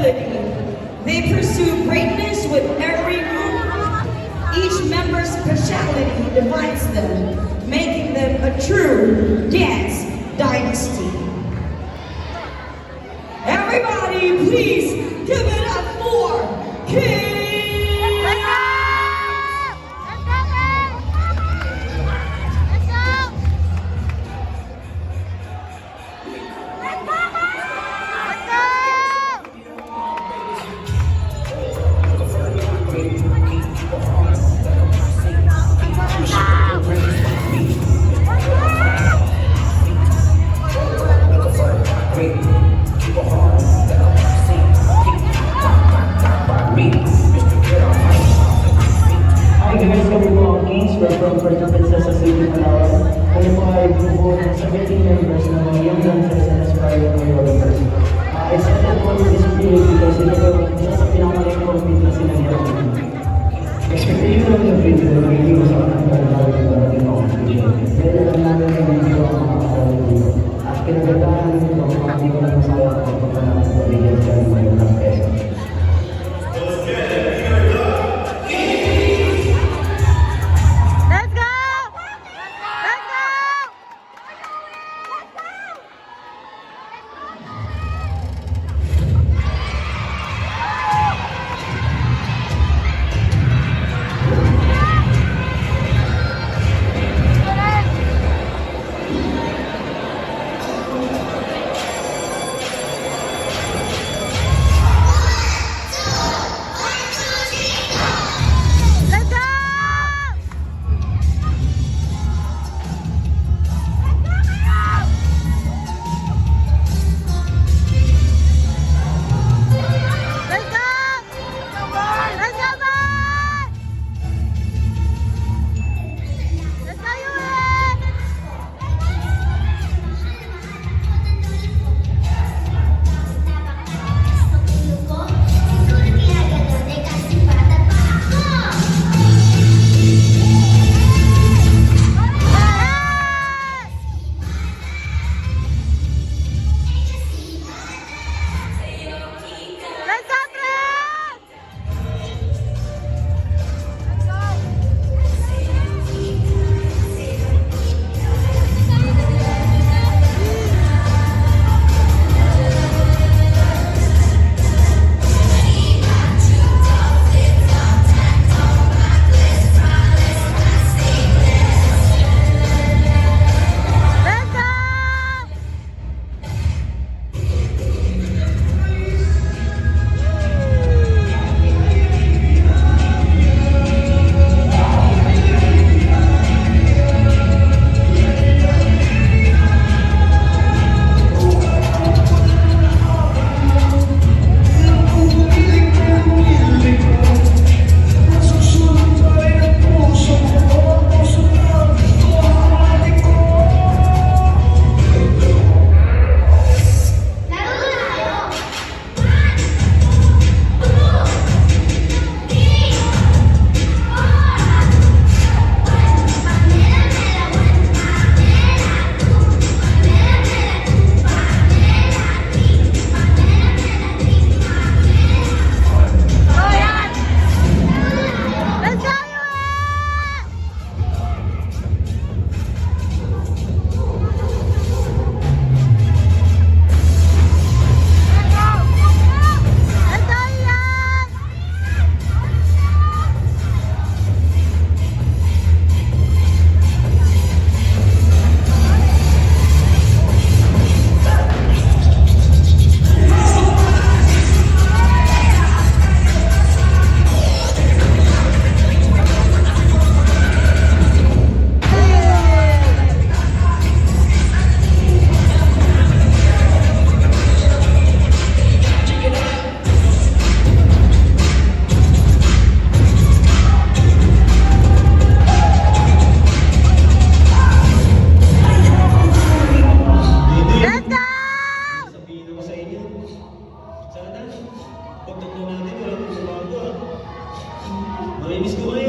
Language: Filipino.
ability. They pursue greatness with every move. Each member's speciality defines them, making them a true dance dynasty. Everybody, please give it up for King! We're from Puerto Princesa City, Palawan. Kami po ay grupo ng 17 members na mga young dancers and aspiring choreographers. Excited po to this period because ito po isa sa pinakamalaki compete na sinagyan. Expectation namin ng video na hindi ko sa kanang darating na competition. Dahil alam namin na hindi ko ang makakawin dito. At pinagandaan namin ito ang mga hindi ko na masaya at pagpunta namin sa video dyan ngayon ng peso. Namimiss ko kayo.